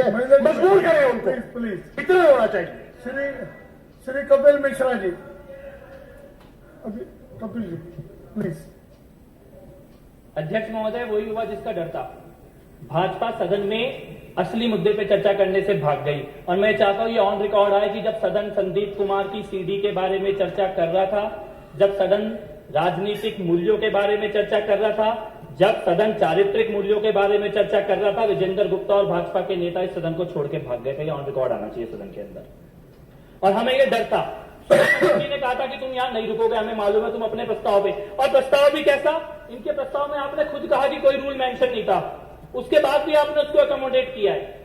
चाहिए, मजबूर करें उनको, प्लीज इतना होना चाहिए। श्री कपिल मिश्रा जी, अभी कपिल जी प्लीज। अध्यक्ष महोदय, वही हुआ जिसका डर था। भाजपा सदन में असली मुद्दे पे चर्चा करने से भाग गई, और मैं चाहता हूं ये ऑन रिकॉर्ड आए कि जब सदन संदीप कुमार की सीडी के बारे में चर्चा कर रहा था, जब सदन राजनीतिक मूल्यों के बारे में चर्चा कर रहा था, जब सदन चारित्रिक मूल्यों के बारे में चर्चा कर रहा था, विजेंद्र गुप्ता और भाजपा के नेता इस सदन को छोड़ के भाग गए थे। ऑन रिकॉर्ड आना चाहिए सदन के अंदर। और हमें यह डर था, जी ने कहा था कि तुम यहां नहीं रुकोगे, हमें मालूम है तुम अपने प्रस्ताव पे, और प्रस्ताव भी कैसा, इनके प्रस्ताव में आपने खुद कहा कि कोई रूल मेंशन नहीं था, उसके बाद भी आपने उसको अकोमोडेट किया है।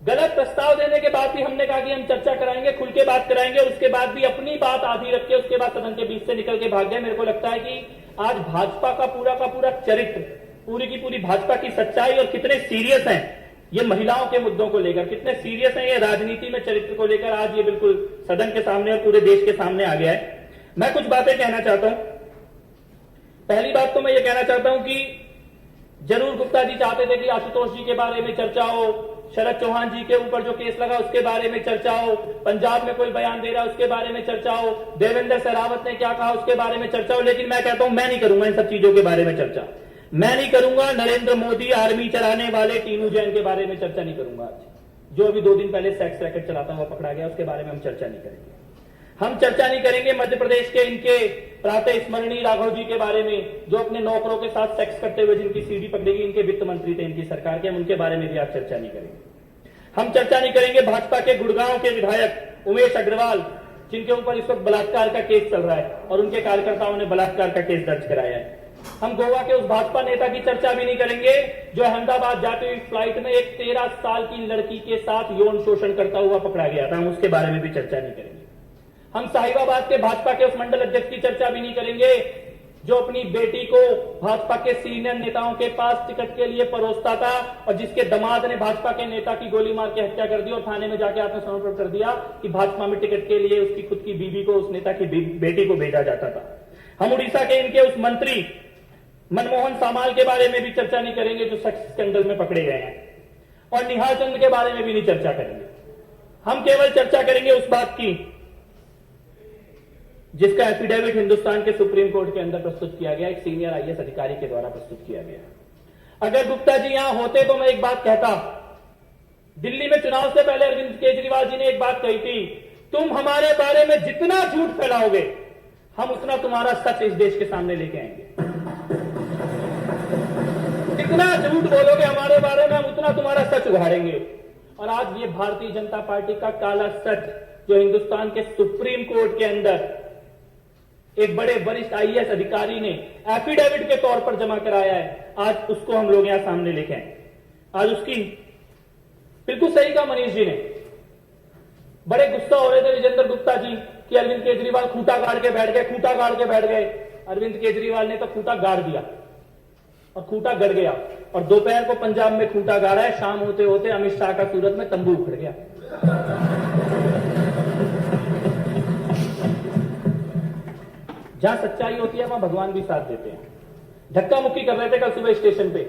गलत प्रस्ताव देने के बाद भी हमने कहा कि हम चर्चा कराएंगे, खुल के बात कराएंगे, और उसके बाद भी अपनी बात आधी रख के उसके बाद सदन के बीच से निकल के भाग गए। मेरे को लगता है कि आज भाजपा का पूरा चरित्र, पूरी की पूरी भाजपा की सच्चाई और कितने सीरियस हैं ये महिलाओं के मुद्दों को लेकर, कितने सीरियस हैं ये राजनीति में चरित्र को लेकर, आज ये बिल्कुल सदन के सामने और पूरे देश के सामने आ गया है। मैं कुछ बातें कहना चाहता हूं। पहली बात तो मैं ये कहना चाहता हूं कि जरूर गुप्ता जी चाहते थे कि आशुतोष जी के बारे में चर्चा हो, शरद चौहान जी के ऊपर जो केस लगा उसके बारे में चर्चा हो, पंजाब में कोई बयान दे रहा है उसके बारे में चर्चा हो, देवेंद्र शेरावत ने क्या कहा उसके बारे में चर्चा हो। लेकिन मैं कहता हूं मैं नहीं करूंगा इन सब चीजों के बारे में चर्चा, मैं नहीं करूंगा नरेंद्र मोदी आर्मी चलाने वाले टीनू जैन के बारे में चर्चा नहीं करूंगा। आज जो अभी 2 दिन पहले सेक्स रैकेट चलाता हुआ पकड़ा गया उसके बारे में हम चर्चा नहीं करेंगे। हम चर्चा नहीं करेंगे मध्य प्रदेश के इनके प्रातः स्मरणीय राघव जी के बारे में, जो अपने नौकरों के साथ सेक्स करते हुए जिनकी सीडी पकड़ेगी, इनके वित्त मंत्री थे इनकी सरकार के, हम उनके बारे में भी आज चर्चा नहीं करेंगे। हम चर्चा नहीं करेंगे भाजपा के गुड़गांव के विधायक उमेश अग्रवाल, जिनके ऊपर इस वक्त बलात्कार का केस चल रहा है और उनके कार्यकर्ताओं ने बलात्कार का केस दर्ज कराया है। हम गोवा के उस भाजपा नेता की चर्चा भी नहीं करेंगे जो अहमदाबाद जाते हुए फ्लाइट में एक 13 साल की लड़की के साथ यौन शोषण करता हुआ पकड़ा गया था, हम उसके बारे में भी चर्चा नहीं करेंगे। हम साहिबाबाद के भाजपा के उस मंडल अध्यक्ष की चर्चा भी नहीं करेंगे जो अपनी बेटी को भाजपा के सीनियर नेताओं के पास टिकट के लिए परोसता था और जिसके दामाद ने भाजपा के नेता की गोली मार के हत्या कर दी और थाने में जाके आत्मसमर्पण कर दिया कि भाजपा में टिकट के लिए उसकी खुद की बीवी को उस नेता की बेटी को भेजा जाता था। हम उड़ीसा के इनके उस मंत्री मनमोहन सामाल के बारे में भी चर्चा नहीं करेंगे जो सेक्स स्कैंडल में पकड़े गए हैं, और निहाल चंद के बारे में भी नहीं चर्चा करेंगे। हम केवल चर्चा करेंगे उस बात की जिसका एफिडेविट हिंदुस्तान के सुप्रीम कोर्ट के अंदर प्रस्तुत किया गया, एक सीनियर आईएएस अधिकारी के द्वारा प्रस्तुत किया गया। अगर गुप्ता जी यहां होते तो मैं एक बात कहता, दिल्ली में चुनाव से पहले अरविंद केजरीवाल जी ने एक बात कही थी, तुम हमारे बारे में जितना झूठ फैलाओगे हम उतना तुम्हारा सच इस देश के सामने लेके आएंगे। जितना झूठ बोलोगे हमारे बारे में हम उतना तुम्हारा सच उघाड़ेंगे। और आज ये भारतीय जनता पार्टी का काला सच जो हिंदुस्तान के सुप्रीम कोर्ट के अंदर एक बड़े वरिष्ठ आईएएस अधिकारी ने एफिडेविट के तौर पर जमा कराया है, आज उसको हम लोग यहां सामने लेके आए। आज उसकी बिल्कुल सही कहा मनीष जी ने, बड़े गुस्सा हो रहे थे विजेंद्र गुप्ता जी कि अरविंद केजरीवाल खूंटा गाड़ के बैठ गए, खूंटा गाड़ के बैठ गए। अरविंद केजरीवाल ने तो खूंटा गाड़ दिया और खूंटा गड़ गया, और दोपहर को पंजाब में खूंटा गाड़ा है, शाम होते होते अमित शाह का सूरत में तंबू उखड़ गया। जहां सच्चाई होती है वहां भगवान भी साथ देते हैं। धक्का मुक्की कर रहे थे कल सुबह स्टेशन पे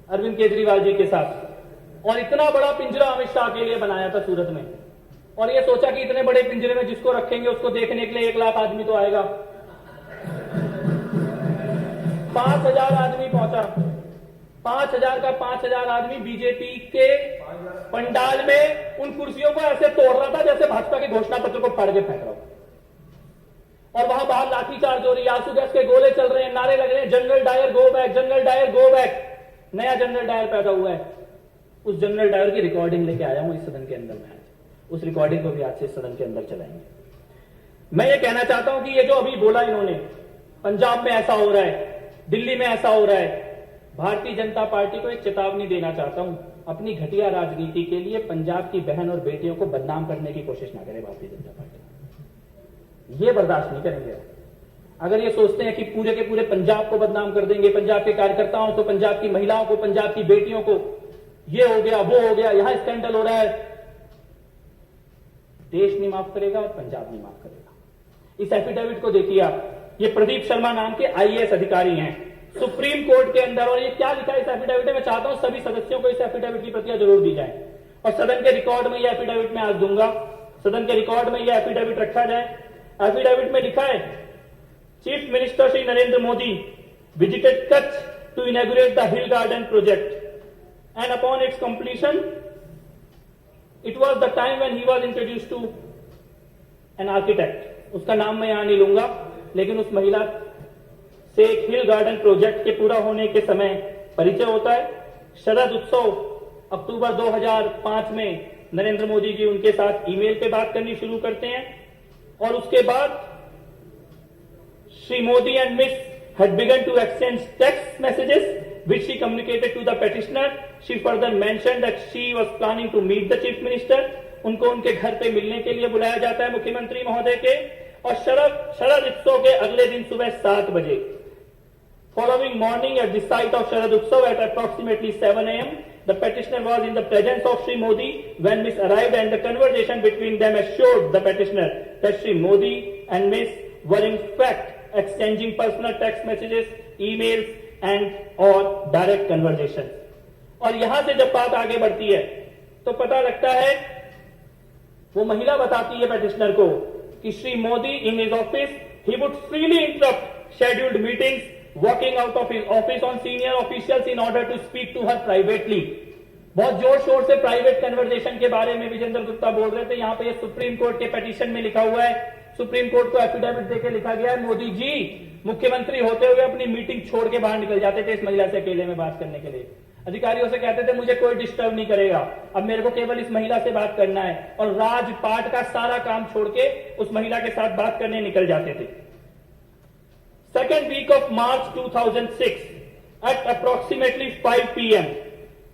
अरविंद केजरीवाल जी के साथ, और इतना बड़ा पिंजरा अमित शाह के लिए बनाया था सूरत में, और ये सोचा कि इतने बड़े पिंजरे में जिसको रखेंगे उसको देखने के लिए 1 लाख आदमी तो आएगा। 5000 आदमी पहुंचा, 5000 का 5000 आदमी बीजेपी के पंडाल में उन कुर्सियों को ऐसे तोड़ रहा था जैसे भाजपा के घोषणा पत्र को फाड़ के फेंक रहा हो। और वहां बाहर लाठीचार्ज हो रही है, आंसू गैस के गोले चल रहे हैं, नारे लग रहे हैं, General Dyer go back, General Dyer go back. नया जनरल डायर पैदा हुआ है, उस जनरल डायर की रिकॉर्डिंग लेके आया हूं इस सदन के अंदर में आज। उस रिकॉर्डिंग को भी आज से सदन के अंदर चलाएंगे। मैं ये कहना चाहता हूं कि ये जो अभी बोला इन्होंने, पंजाब में ऐसा हो रहा है, दिल्ली में ऐसा हो रहा है, भारतीय जनता पार्टी को एक चेतावनी देना चाहता हूं, अपनी घटिया राजनीति के लिए पंजाब की बहन और बेटियों को बदनाम करने की कोशिश ना करे भारतीय जनता पार्टी। ये बर्दाश्त नहीं करेंगे। अगर ये सोचते हैं कि पूरे के पूरे पंजाब को बदनाम कर देंगे, पंजाब के कार्यकर्ताओं को, पंजाब की महिलाओं को, पंजाब की बेटियों को, ये हो गया वो हो गया, यहां स्कैंडल हो रहा है, देश नहीं माफ करेगा और पंजाब नहीं माफ करेगा। इस एफिडेविट को देखिए आप, ये प्रदीप शर्मा नाम के आईएएस अधिकारी हैं सुप्रीम कोर्ट के अंदर, और ये क्या लिखा है इस एफिडेविट में, मैं चाहता हूं सभी सदस्यों को इस एफिडेविट की प्रतियां जरूर दी जाए। और सदन के रिकॉर्ड में यह एफिडेविट मैं आज दूंगा, सदन के रिकॉर्ड में यह एफिडेविट रखा जाए। एफिडेविट में लिखा है, chief minister Shri Narendra Modi visited Kutch to inaugurate the hill garden project and upon its completion it was the time when he was introduce to an architect. उसका नाम मैं यहां नहीं लूंगा, लेकिन उस महिला से एक हिल गार्डन प्रोजेक्ट के पूरा होने के समय परिचय होता है। शरद उत्सव अक्टूबर 2005 में नरेंद्र मोदी जी उनके साथ ईमेल पे बात करनी शुरू करते हैं और उसके बाद Shri Modi and miss had begun to exchange text messages which she communicated to the petitioner. She further mentioned that she was planning to meet the chief minister. उनको उनके घर पे मिलने के लिए बुलाया जाता है मुख्यमंत्री महोदय के। और शरद उत्सव के अगले दिन सुबह 7 बजे, following morning at the site of Sharad Utsav at approximately 7 a.m. the petitioner was in the presence of Shri Modi when Miss arrived, and the conversation between them assured the petitioner that Shri Modi and Miss were in fact exchanging personal text messages, emails and or direct conversations. और यहां से जब बात आगे बढ़ती है तो पता लगता है, वो महिला बताती है पेटिशनर को कि Shri Modi in his office he would freely interrupt scheduled meetings, walking out of his office on senior officials in order to speak to her privately. बहुत जोर शोर से प्राइवेट कन्वर्सेशन के बारे में विजेंद्र गुप्ता बोल रहे थे। यहां पे ये सुप्रीम कोर्ट के पिटीशन में लिखा हुआ है, सुप्रीम कोर्ट को एफिडेविट देकर लिखा गया है, मोदी जी मुख्यमंत्री होते हुए अपनी मीटिंग छोड़ के बाहर निकल जाते थे इस महिला से अकेले में बात करने के लिए। अधिकारियों से कहते थे मुझे कोई डिस्टर्ब नहीं करेगा, अब मेरे को केवल इस महिला से बात करना है, और राजपाट का सारा काम छोड़ के उस महिला के साथ बात करने निकल जाते थे। Second week of March 2006 at approximately 5 p.m.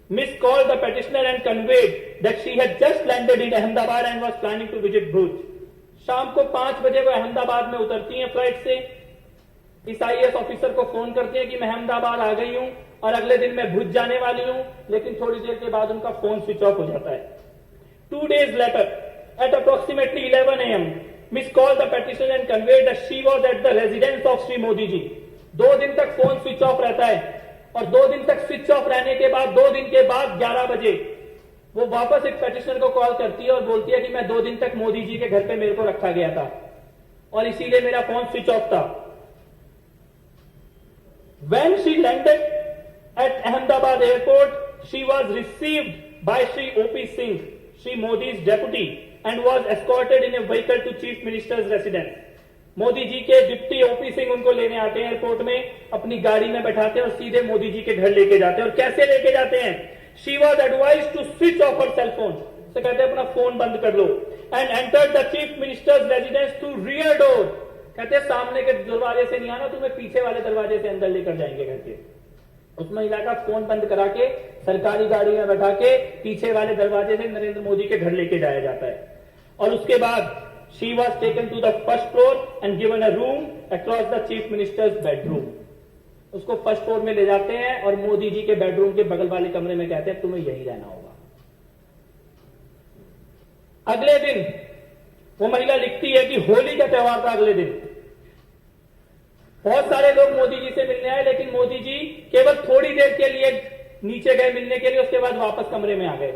Miss called the petitioner and conveyed that she had just landed in Ahmedabad and was planning to visit Bhuj. शाम को 5 बजे वो अहमदाबाद में उतरती हैं फ्लाइट से। इस आईएएस ऑफिसर को फोन करती है कि मैं अहमदाबाद आ गई हूं और अगले दिन मैं भुज जाने वाली हूं, लेकिन थोड़ी देर के बाद उनका फोन स्विच ऑफ हो जाता है। 2 days later at approximately 11 a.m. Miss called the petitioner and conveyed that she was at the residence of Shri Modi ji. 2 दिन तक फोन स्विच ऑफ रहता है और 2 दिन तक स्विच ऑफ रहने के बाद 2 दिन के बाद 11 बजे वो वापस एक पेटिशनर को कॉल करती है और बोलती है कि मैं 2 दिन तक मोदी जी के घर पे मेरे को रखा गया था और इसीलिए मेरा फोन स्विच ऑफ था। When she landed at Ahmedabad airport, she was received by Shri O.P. Singh, Shri Modi's deputy, and was escorted in a vehicle to Chief Minister's residence. Modi ji के डिप्टी ओपी सिंह उनको लेने आते हैं airport में, अपनी गाड़ी में बैठाते हैं और सीधे मोदी जी के घर लेके जाते हैं। और कैसे लेके जाते हैं? She was advised to switch off her cell phone. तो कहते हैं अपना फोन बंद कर लो। And entered the Chief Minister's residence through rear door. कहते हैं सामने के दरवाजे से नहीं आना, तुम्हें पीछे वाले दरवाजे से अंदर लेकर जाएंगे घर के। उस महिला का फोन बंद करा के सरकारी गाड़ी में बैठा के पीछे वाले दरवाजे से नरेंद्र मोदी के घर लेके जाया जाता है। और उसके बाद she was taken to the first floor and given a room across the Chief Minister's bedroom. उसको फर्स्ट फ्लोर में ले जाते हैं और मोदी जी के बेडरूम के बगल वाले कमरे में कहते हैं तुम्हें यही रहना होगा। अगले दिन वो महिला लिखती है कि होली का त्योहार था। अगले दिन बहुत सारे लोग मोदी जी से मिलने आए, लेकिन मोदी जी केवल थोड़ी देर के लिए नीचे गए मिलने के लिए, उसके बाद वापस कमरे में आ गए।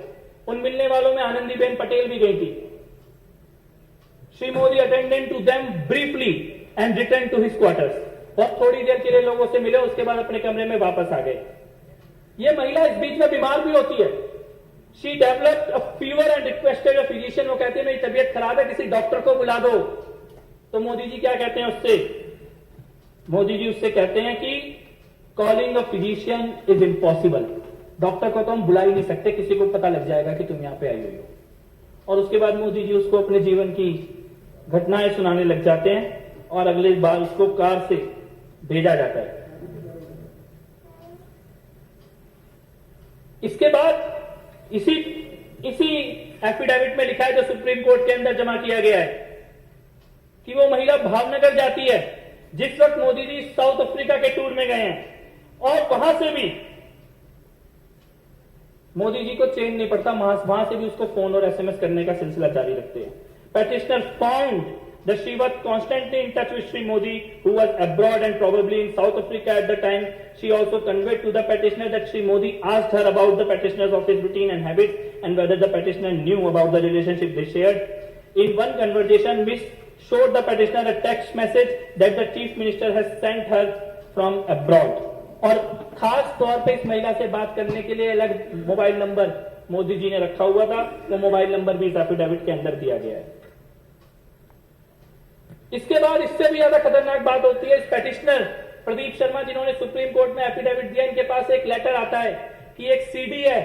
उन मिलने वालों में आनंदीबेन पटेल भी गई थी। Shri Modi attended to them briefly and return to his quarters. बहुत थोड़ी देर के लिए लोगों से मिले, उसके बाद अपने कमरे में वापस आ गए। ये महिला इस बीच में बीमार भी होती है। She developed a fever and requested a physician. वो कहते हैं मेरी तबीयत खराब है, किसी डॉक्टर को बुला दो। तो मोदी जी क्या कहते हैं उससे? मोदी जी उससे कहते हैं कि calling a physician is impossible. Doctor को तो हम बुला ही नहीं सकते, किसी को पता लग जाएगा कि तुम यहां पे आई हुई हो। और उसके बाद मोदी जी उसको अपने जीवन की घटनाएं सुनाने लग जाते हैं और अगले बार उसको कार से भेजा जाता है। इसके बाद इसी एफिडेविट में लिखा है जो सुप्रीम कोर्ट के अंदर जमा किया गया है कि वो महिला भावनगर जाती है जिस वक्त मोदी जी साउथ अफ्रीका के टूर में गए हैं, और वहां से भी मोदी जी को चैन नहीं पड़ता, वहां से भी उसको फोन और एसएमएस करने का सिलसिला जारी रखते हैं। Petitioner found that she was constantly in touch with Sri Modi, who was abroad and probably in South Africa at the time. She also conveyed to the petitioner that Sri Modi asked her about the petitioner's office routine and habits and whether the petitioner knew about the relationship they shared. In one conversation, Miss showed the petitioner a text message that the chief minister has sent her from abroad. और खास तौर पे इस महिला से बात करने के लिए अलग मोबाइल नंबर मोदी जी ने रखा हुआ था, वो मोबाइल नंबर भी इस एफिडेविट के अंदर दिया गया है। इसके बाद इससे भी ज्यादा खतरनाक बात होती है, इस पेटिशनर प्रदीप शर्मा जिन्होंने सुप्रीम कोर्ट में एफिडेविट दिया, इनके पास एक लेटर आता है कि एक सीडी है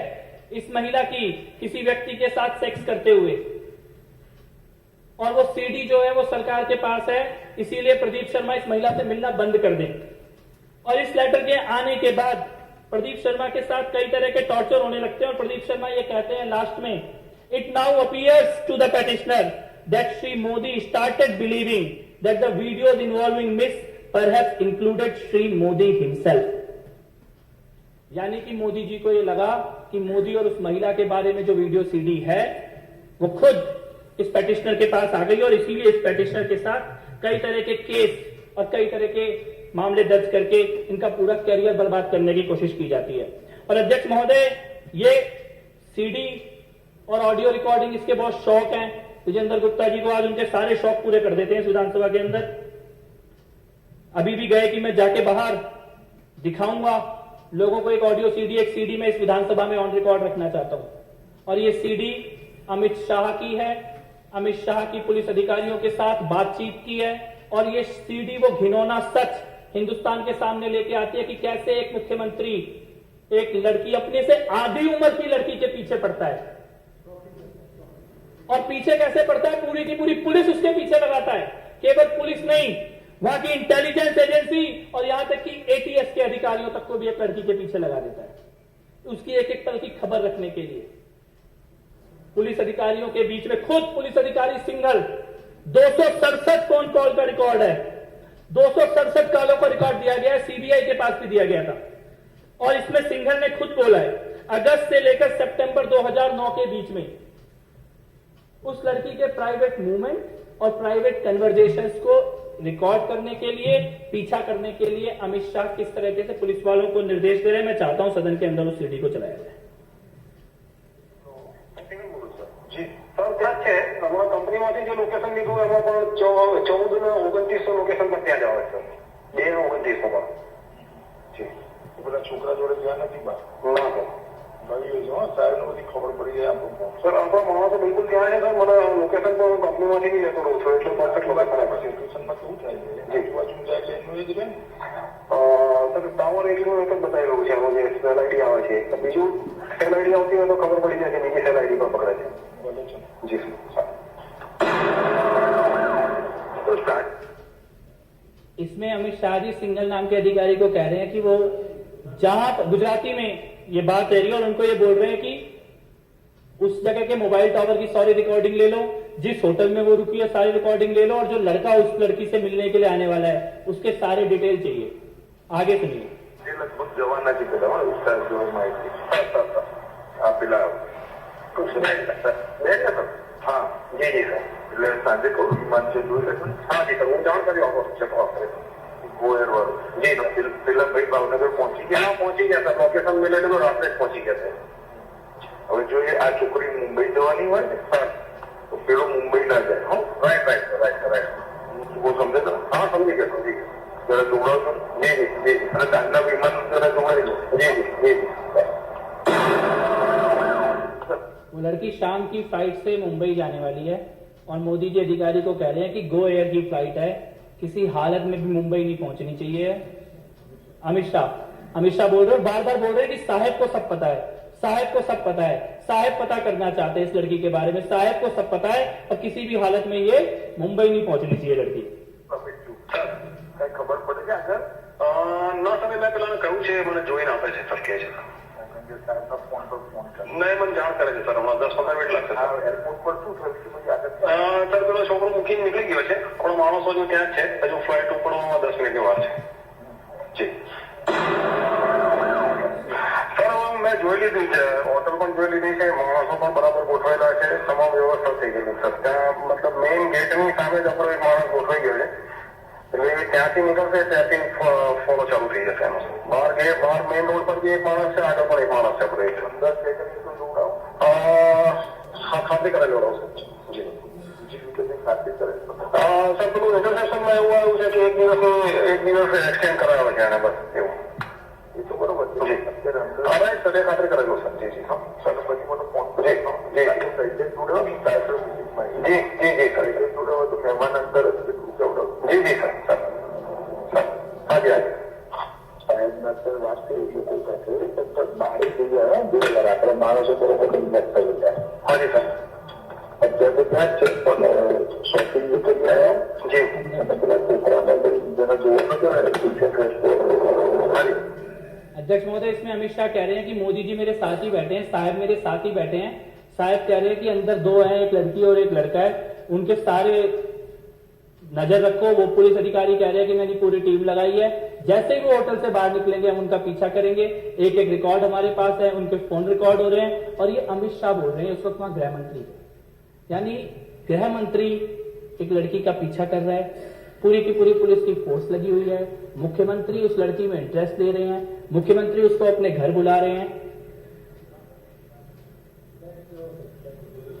इस महिला की किसी व्यक्ति के साथ सेक्स करते हुए, और वो सीडी जो है वो सरकार के पास है, इसीलिए प्रदीप शर्मा इस महिला से मिलना बंद कर दें। और इस लेटर के आने के बाद प्रदीप शर्मा के साथ कई तरह के टॉर्चर होने लगते हैं और प्रदीप शर्मा ये कहते हैं लास्ट में, it now appears to the petitioner that Sri Modi started believing that the videos involving Miss perhaps included Sri Modi himself. यानी कि मोदी जी को ये लगा कि मोदी और उस महिला के बारे में जो वीडियो सीडी है वो खुद इस पेटिशनर के पास आ गई और इसीलिए इस पेटिशनर के साथ कई तरह के केस और कई तरह के मामले दर्ज करके इनका पूरा कैरियर बर्बाद करने की कोशिश की जाती है। और अध्यक्ष महोदय, ये सीडी और ऑडियो रिकॉर्डिंग इसके बहुत शौक हैं। विजेंद्र गुप्ता जी को आज उनके सारे शौक पूरे कर देते हैं विधानसभा के अंदर। अभी भी गए कि मैं जाके बाहर दिखाऊंगा लोगों को एक ऑडियो सीडी, एक सीडी में इस विधानसभा में ऑन रिकॉर्ड रखना चाहता हूं। और ये सीडी अमित शाह की है, अमित शाह की पुलिस अधिकारियों के साथ बातचीत की है, और ये सीडी वो घिनौना सच हिंदुस्तान के सामने लेके आती है कि कैसे एक मुख्यमंत्री एक लड़की, अपने से आधी उम्र की लड़की के पीछे पड़ता है, और पीछे कैसे पड़ता है, पूरी की पूरी पुलिस उसके पीछे लगाता है। केवल पुलिस नहीं, वहां की इंटेलिजेंस एजेंसी और यहां तक कि एटीएस के अधिकारियों तक को भी एक लड़की के पीछे लगा देता है, उसकी एक एक पल की खबर रखने के लिए। पुलिस अधिकारियों के बीच में खुद पुलिस अधिकारी सिंघल 267 फोन कॉल का रिकॉर्ड है, 267 कॉलों का रिकॉर्ड दिया गया है, सीबीआई के पास भी दिया गया था। और इसमें सिंघल ने खुद बोला है, अगस्त से लेकर सितंबर 2009 के बीच में उस लड़की के प्राइवेट मूवमेंट और प्राइवेट कन्वर्जेशंस को रिकॉर्ड करने के लिए, पीछा करने के लिए अमित शाह किस तरीके से पुलिस वालों को निर्देश दे रहे हैं। मैं चाहता हूं सदन के अंदर उस सीडी को चलाया जाए। जी सर, क्या है हमारा कंपनी में जो लोकेशन લીધું એમાં પણ 14 ને 29 લોકેશન પર ત્યાં જાવ સર, 2 ને 29 પર જી બધા છોકરા જોડે ગયા નથી બા ના સર ભાઈ જો સાહેબ ને બધી ખબર પડી જાય આપણને સર। આપણો માણસો બિલકુલ ત્યાં છે સર, મને લોકેશન પર કંપનીમાંથી નહીં લેતો રહું છું એટલે પરફેક્ટ લોકેશન આપે છે। લોકેશનમાં શું થાય છે જી બાજુ જાય એટલે એનું એ જ રહે સર, ટાવર એરિયાનું એક જ બતાવી રહ્યું છે, એનું જે સેલ આઈડી આવે છે, તો બીજું સેલ આઈડી આવતી હોય તો ખબર પડી જાય કે બીજી સેલ આઈડી પર પકડે છે। जी सर। इसमें अमित शाह जी सिंघल नाम के अधिकारी को कह रहे हैं कि वो जहां गुजराती में ये बात कह रही है और उनको ये बोल रहे हैं कि उस जगह के मोबाइल टावर की सारी रिकॉर्डिंग ले लो, जिस होटल में वो रुकी है सारी रिकॉर्डिंग ले लो, और जो लड़का उस लड़की से मिलने के लिए आने वाला है उसके सारे डिटेल चाहिए। आगे सुनिए। लगभग जवाना की हाँ जी जी सर, એટલે સાંજે કહું વિમાન છે જોઈ લેજો। હા જી સર, હું જાણ કરી આપો ચેક કરે ગોયર વાળું જી સર। પેલા ભાઈ ભાવનગર પહોંચી ગયા? હા પહોંચી ગયા સર, લોકેશન મળેલું તો રાત્રે જ પહોંચી ગયા સર। હવે જો આ છોકરી મુંબઈ જવાની હોય ને સર, તો પેલો મુંબઈ ના જાય। હા રાઈટ રાઈટ રાઈટ રાઈટ, वो समझे सर? हाँ समझी गया समझी गया। जरा जोड़ाओ सर। जी जी जी जी, અને દાંડા વિમાન જરા જોડાઈ લો। जी जी जी जी। वो लड़की शाम की फ्लाइट से मुंबई जाने वाली है और मोदी जी अधिकारी को कह रहे हैं कि गो एयर की फ्लाइट है, किसी हालत में भी मुंबई नहीं पहुंचनी चाहिए। अमित शाह बोल रहे हैं, बार बार बोल रहे हैं कि साहब को सब पता है, साहब को सब पता है, साहब पता करना चाहते हैं इस लड़की के बारे में, साहब को सब पता है और किसी भी हालत में ये मुंबई नहीं पहुंचनी चाहिए लड़की। खबर पड़े क्या सर? ना सर, मैं પેલાને કહ્યું છે, મને જોઈને આપે છે સર, કહે છે नहीं मन जान करे सर, हमारा 10-15 मिनट लगते एयरपोर्ट पर शू थયું सर? પેલો છોકરો મૂકીને નીકળી ગયો છે, થોડો માણસો જો ત્યાં છે, હજુ ફ્લાઇટ ઉપડવામાં 10 મિનિટની વાર છે। जी सर, मैं જોઈ લીધી છે, હોટલ પણ જોઈ લીધી છે, માણસો પણ બરાબર ગોઠવાયેલા છે, તમામ વ્યવસ્થા થઈ ગયેલી સર. ત્યાં મતલબ મેઇન ગેટની સામે જ આપણો એક માણસ ગોઠવાઈ ગયો છે, એટલે ત્યાંથી નીકળશે ત્યાંથી ફોલો ચાલુ થઈ જશે એનો. બહાર મેઇન રોડ પર જે એક માણસ છે, આગળ પણ એક માણસ છે આપણે ખાતરી કરેલો રહો સર. જી ખાતરી કરેલો સર. પેલું ઇન્ટરનેશનલમાં એવું આવ્યું છે કે એક દિવસ એક્સટેન્ડ કરાવે છે એને, બસ એવું. એ તો બરોબર છે. જી હવે સર ખાતરી કરેલો સર. જી જી હા સર. પછી મને ફોન જી જી જી જી સર. તો મહેમાન અંદર જી જી સર સર સર હાજી હાજી વાત કરી લોકો સાથે બહાર થઈ ગયા આપણે માણસો બરોબર ઇન્વેસ્ટ થઈ ગયા. હાજી સર. અત્યારે ત્યાં જ છે પણ શોપિંગ કરી આવ્યા જી પેલા છોકરાને જેને જોવા નથી હાજી. अध्यक्ष महोदय, इसमें अमित शाह कह रहे हैं कि मोदी जी मेरे साथ ही बैठे हैं, साहब मेरे साथ ही बैठे हैं। साहब कह रहे हैं कि अंदर दो हैं, एक लड़की और एक लड़का है, उनके सारे नजर रखो। वो पुलिस अधिकारी कह रहे हैं कि मेरी पूरी टीम लगाई है, जैसे ही वो होटल से बाहर निकलेंगे हम उनका पीछा करेंगे। एक एक रिकॉर्ड हमारे पास है, उनके फोन रिकॉर्ड हो रहे हैं। और ये अमित शाह बोल रहे हैं, इस वक्त वहां गृह मंत्री, यानी गृह मंत्री एक लड़की का पीछा कर रहा है, पूरी की पूरी पुलिस की फोर्स लगी हुई है, मुख्यमंत्री उस लड़की में इंटरेस्ट ले रहे हैं, मुख्यमंत्री उसको अपने घर बुला रहे हैं।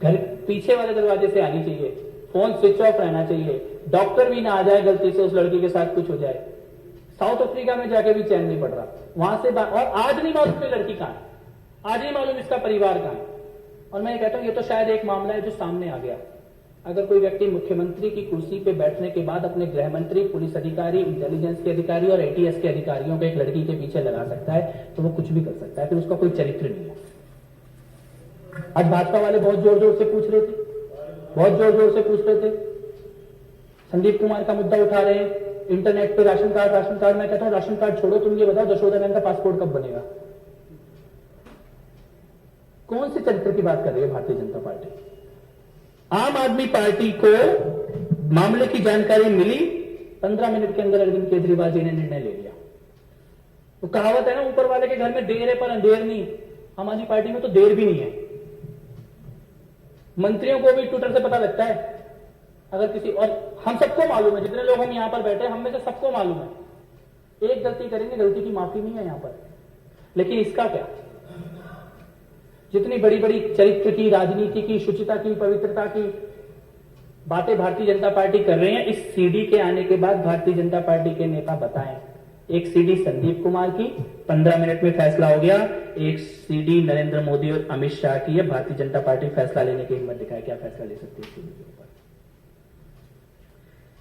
घर पीछे वाले दरवाजे से आनी चाहिए, फोन स्विच ऑफ रहना चाहिए, डॉक्टर भी ना आ जाए गलती से उस लड़की के साथ कुछ हो जाए। साउथ अफ्रीका में जाके भी चैन नहीं पड़ रहा वहां से और आज नहीं मालूम कि लड़की कहां है, आज नहीं मालूम इसका परिवार कहां है। और मैं ये कहता हूं ये तो शायद एक मामला है जो सामने आ गया। अगर कोई व्यक्ति मुख्यमंत्री की कुर्सी पे बैठने के बाद अपने गृह मंत्री, पुलिस अधिकारी, इंटेलिजेंस के अधिकारी और एटीएस के अधिकारियों को एक लड़की के पीछे लगा सकता है तो वो कुछ भी कर सकता है, फिर उसका कोई चरित्र नहीं है। आज भाजपा वाले बहुत जोर जोर से पूछ रहे थे, बहुत जोर जोर से पूछ रहे थे, संदीप कुमार का मुद्दा उठा रहे हैं, इंटरनेट पे राशन कार्ड। मैं कहता हूं राशन कार्ड छोड़ो, तुम ये बताओ जशोदा बहन का पासपोर्ट कब बनेगा? कौन से चरित्र की बात कर रही है भारतीय जनता पार्टी? आम आदमी पार्टी को मामले की जानकारी मिली, 15 मिनट के अंदर अरविंद केजरीवाल जी ने निर्णय ले लिया। तो कहावत है ना, ऊपर वाले के घर में देर है पर अंधेर नहीं। आम आदमी पार्टी में तो देर भी नहीं है। मंत्रियों को भी ट्विटर से पता लगता है अगर किसी, और हम सबको मालूम है, जितने लोग हम यहां पर बैठे हैं हम में से सबको मालूम है, एक गलती करेंगे, गलती की माफी नहीं है यहां पर। लेकिन इसका क्या, जितनी बड़ी बड़ी चरित्र की, राजनीति की, शुचिता की, पवित्रता की बातें भारतीय जनता पार्टी कर रहे हैं, इस सीडी के आने के बाद भारतीय जनता पार्टी के नेता बताएं। एक सीडी संदीप कुमार की 15 मिनट में फैसला हो गया, एक सीडी नरेंद्र मोदी और अमित शाह की है। भारतीय जनता पार्टी फैसला लेने की हिम्मत दिखाए, क्या फैसला ले सकती है सीडी के ऊपर?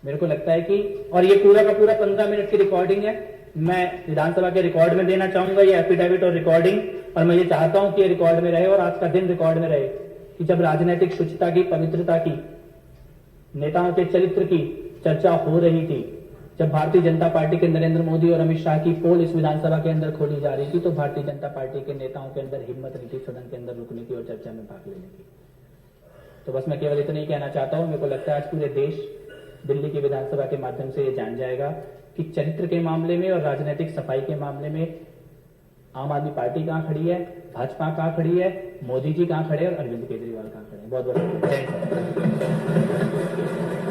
मेरे को लगता है कि, और ये पूरा का पूरा 15 मिनट की रिकॉर्डिंग है, मैं विधानसभा के रिकॉर्ड में देना चाहूंगा ये एफिडेविट और रिकॉर्डिंग। और मैं ये चाहता हूं कि ये रिकॉर्ड में रहे और आज का दिन रिकॉर्ड में रहे कि जब राजनीतिक शुचिता की, पवित्रता की, नेताओं के चरित्र की चर्चा हो रही थी, जब भारतीय जनता पार्टी के नरेंद्र मोदी और अमित शाह की पोल इस विधानसभा के अंदर खोली जा रही थी, तो भारतीय जनता पार्टी के नेताओं के अंदर हिम्मत नहीं थी सदन के अंदर रुकने की और चर्चा में भाग लेने की। तो बस मैं केवल इतना ही कहना चाहता हूं, मेरे को लगता है आज पूरे देश दिल्ली की विधानसभा के माध्यम से ये जान जाएगा कि चरित्र के मामले में और राजनीतिक सफाई के मामले में आम आदमी पार्टी कहां खड़ी है, भाजपा कहां खड़ी है, मोदी जी कहां खड़े हैं और अरविंद केजरीवाल कहां खड़े हैं। बहुत बहुत जय हिंद।